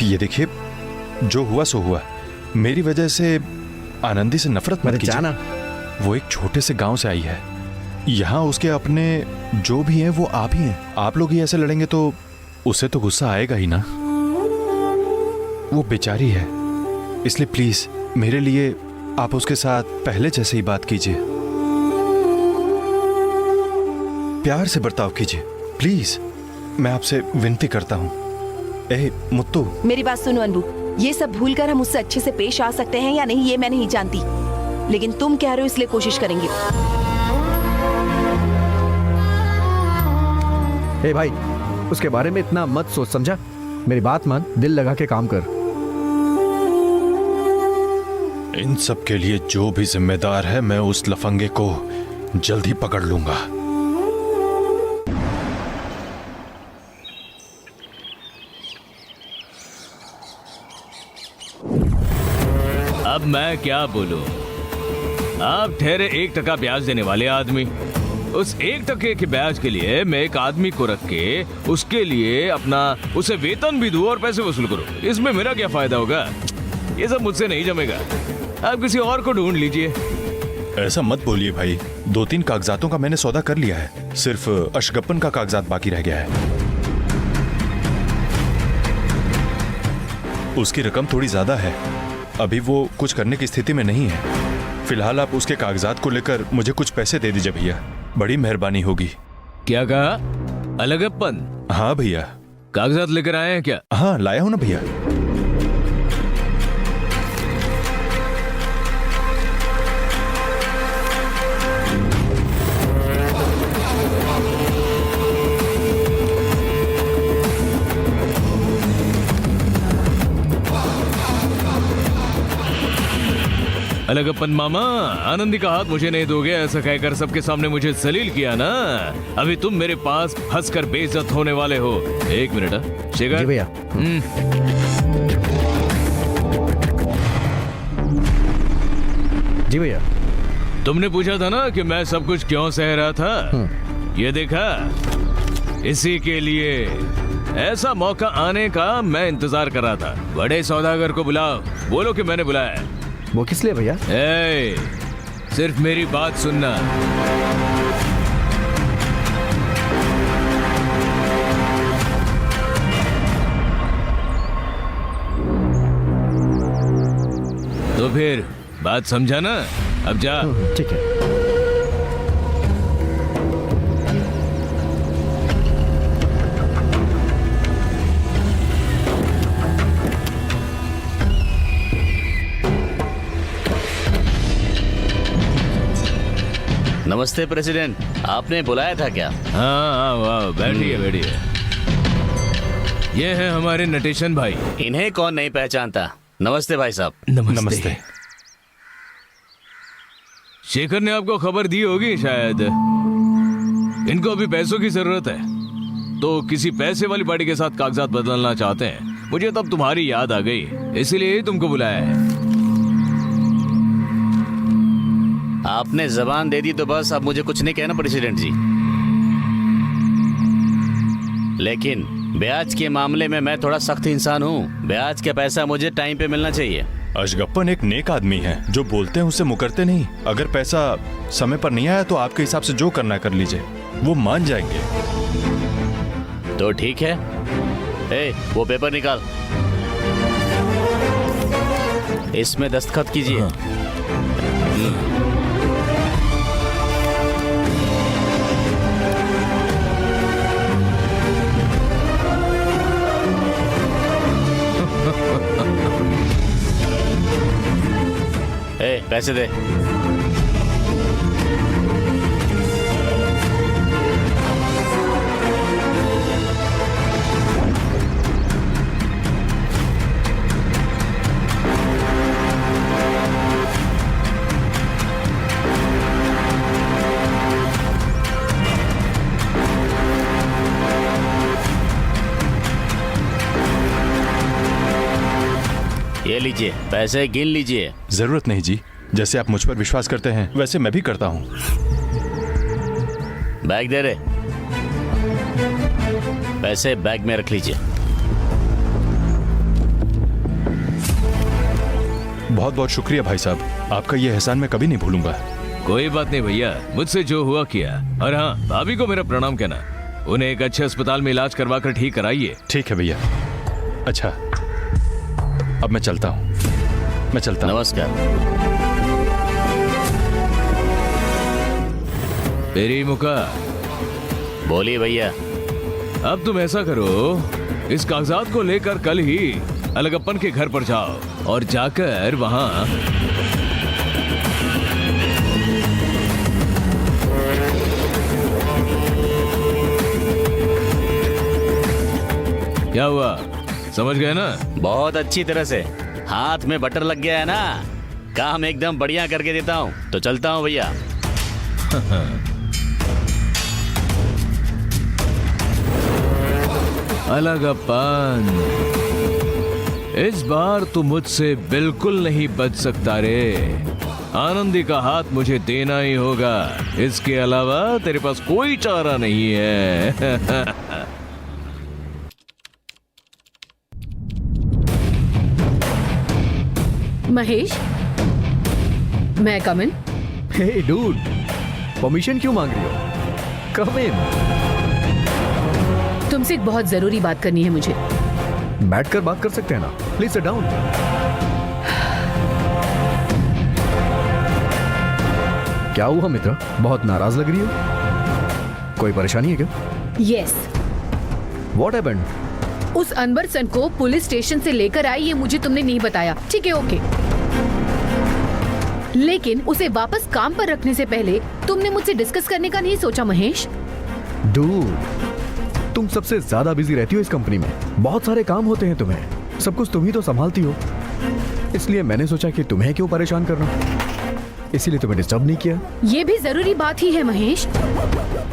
ये देखिए, जो हुआ सो हुआ। मेरी वजह से आनंदी से नफरत मत कीजिए। जाना, वो एक छोटे से गांव से आई है। यहाँ उसके अपने जो भी हैं वो आप ही हैं। आप लोग ही ऐसे लड़ेंगे तो उसे तो गुस्सा आएगा ही ना। वो बेचारी है, इसलिए प्लीज मेरे लिए आप उसके साथ पहले जैसे ही बात कीजिए, प्यार से बर्ताव कीजिए प्लीज। मैं आपसे विनती करता हूँ। ए मुत्तू, मेरी बात सुनो अनबू, ये सब भूलकर हम उससे अच्छे से पेश आ सकते हैं या नहीं ये मैं नहीं जानती, लेकिन तुम कह रहे हो इसलिए कोशिश करेंगे। ए भाई, उसके बारे में इतना मत सोच, समझा? मेरी बात मान, दिल लगा के काम कर। इन सब के लिए जो भी जिम्मेदार है मैं उस लफंगे को जल्द ही पकड़ लूंगा। अब मैं क्या बोलूं? आप ठहरे 1% ब्याज देने वाले आदमी। उस 1% के ब्याज के लिए मैं एक आदमी को रख के उसके लिए उसे वेतन भी दूं और पैसे वसूल करूं। इसमें मेरा क्या फायदा होगा? ये सब मुझसे नहीं जमेगा। आप किसी और को ढूंढ लीजिए। ऐसा मत बोलिए भाई, 2-3 कागजातों का मैंने सौदा कर लिया है। सिर्फ अशगप्पन का कागजात बाकी रह गया है। उसकी रकम थोड़ी ज्यादा है, अभी वो कुछ करने की स्थिति में नहीं है। फिलहाल आप उसके कागजात को लेकर मुझे कुछ पैसे दे दीजिए भैया, बड़ी मेहरबानी होगी। क्या कहा? अलगप्पन? हाँ भैया। कागजात लेकर आए हैं क्या? हाँ लाया हूं ना भैया। अलगप्पन मामा, आनंदी का हाथ मुझे नहीं दोगे ऐसा कहकर सबके सामने मुझे जलील किया ना। अभी तुम मेरे पास हंसकर बेइज्जत होने वाले हो। 1 मिनट शेखर। जी भैया। जी भैया। तुमने पूछा था ना कि मैं सब कुछ क्यों सह रहा था? ये देखा, इसी के लिए ऐसा मौका आने का मैं इंतजार कर रहा था। बड़े सौदागर को बुलाओ, बोलो कि मैंने बुलाया है। वो किस लिए भैया? सिर्फ मेरी बात सुनना। तो फिर बात समझा ना? अब जा। ठीक है। नमस्ते प्रेसिडेंट, आपने बुलाया था क्या? हाँ, वाह, बैठिए बैठिए। ये है हमारे नटेशन भाई। इन्हें कौन नहीं पहचानता। नमस्ते भाई साहब। नमस्ते। शेखर ने आपको खबर दी होगी शायद। इनको अभी पैसों की जरूरत है, तो किसी पैसे वाली पार्टी के साथ कागजात बदलना चाहते हैं। मुझे तब तुम्हारी याद आ गई, इसीलिए ही तुमको बुलाया है। आपने जबान दे दी तो बस, अब मुझे कुछ नहीं कहना प्रेसिडेंट जी। लेकिन ब्याज के मामले में मैं थोड़ा सख्त इंसान हूँ। ब्याज का पैसा मुझे टाइम पे मिलना चाहिए। अशगप्पन एक नेक आदमी है, जो बोलते हैं उससे मुकरते नहीं। अगर पैसा समय पर नहीं आया तो आपके हिसाब से जो करना कर लीजिए, वो मान जाएंगे। तो ठीक है। वो पेपर निकाल, इसमें दस्तखत कीजिए। पैसे दे। ये लीजिए, पैसे गिन लीजिए। जरूरत नहीं जी, जैसे आप मुझ पर विश्वास करते हैं वैसे मैं भी करता हूँ। बैग दे रहे, पैसे बैग में रख लीजिए। बहुत बहुत शुक्रिया भाई साहब, आपका ये एहसान मैं कभी नहीं भूलूंगा। कोई बात नहीं भैया, मुझसे जो हुआ किया। और हाँ, भाभी को मेरा प्रणाम कहना। उन्हें एक अच्छे अस्पताल में इलाज करवा कर ठीक कराइए। ठीक है भैया। अच्छा, अब मैं चलता हूँ, मैं चलता हूँ। नमस्कार। तेरी मुका, बोलिए भैया। अब तुम ऐसा करो, इस कागजात को लेकर कल ही अलगप्पन के घर पर जाओ और जाकर वहां क्या हुआ, समझ गए ना? बहुत अच्छी तरह से हाथ में बटर लग गया है ना, काम एकदम बढ़िया करके देता हूँ। तो चलता हूँ भैया। अलगप्पन, इस बार तू मुझसे बिल्कुल नहीं बच सकता रे। आनंदी का हाथ मुझे देना ही होगा, इसके अलावा तेरे पास कोई चारा नहीं है। महेश, मैं कम इन? हे डूड, परमिशन क्यों मांग रही हो? कम इन। तुमसे एक बहुत जरूरी बात करनी है मुझे। बैठकर बात कर सकते हैं ना? Please sit down. क्या हुआ मित्र, बहुत नाराज लग रही हो? कोई परेशानी है क्या? Yes, what happened? उस अनवर सन को पुलिस स्टेशन से लेकर आई, ये मुझे तुमने नहीं बताया। ठीक है, ओके। लेकिन उसे वापस काम पर रखने से पहले तुमने मुझसे डिस्कस करने का नहीं सोचा महेश? डूड, तुम सबसे ज्यादा बिजी रहती हो इस कंपनी में, बहुत सारे काम होते हैं तुम्हें, सब कुछ तुम ही तो संभालती हो। इसलिए मैंने सोचा कि तुम्हें क्यों परेशान करना, इसीलिए तुम्हें डिस्टर्ब नहीं किया। ये भी जरूरी बात ही है महेश।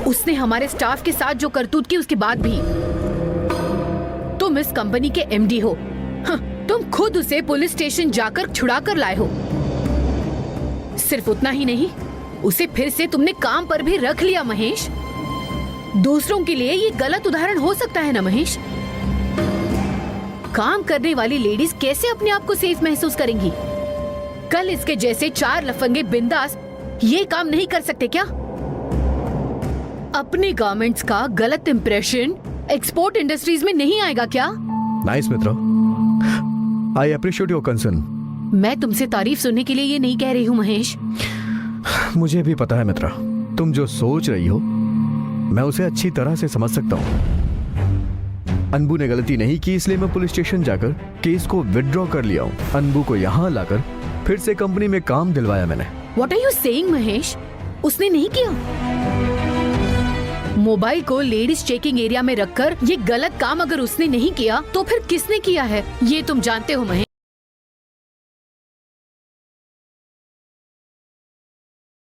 उसने हमारे स्टाफ के साथ जो करतूत की, उसके बाद भी तुम इस कंपनी के एमडी हो। हाँ, तुम खुद उसे पुलिस स्टेशन जाकर छुड़ा कर लाए हो। सिर्फ उतना ही नहीं, उसे फिर से तुमने काम पर भी रख लिया महेश। दूसरों के लिए ये गलत उदाहरण हो सकता है ना महेश? काम करने वाली लेडीज कैसे अपने आप को सेफ महसूस करेंगी? कल इसके जैसे 4 लफंगे बिंदास ये काम नहीं कर सकते क्या? अपने गारमेंट्स का गलत इंप्रेशन एक्सपोर्ट इंडस्ट्रीज में नहीं आएगा क्या? Nice Mitra, I appreciate your concern. मैं तुमसे तारीफ सुनने के लिए ये नहीं कह रही हूँ महेश। मुझे भी पता है मित्रा, तुम जो सोच रही हो मैं उसे अच्छी तरह से समझ सकता हूँ। अनबू ने गलती नहीं की, इसलिए मैं पुलिस स्टेशन जाकर केस को विथड्रॉ कर लिया हूँ। अनबू को यहाँ लाकर फिर से कंपनी में काम दिलवाया मैंने। What are you saying Mahesh? उसने नहीं किया। मोबाइल को लेडीज चेकिंग एरिया में रखकर ये गलत काम अगर उसने नहीं किया तो फिर किसने किया है, ये तुम जानते हो महेश।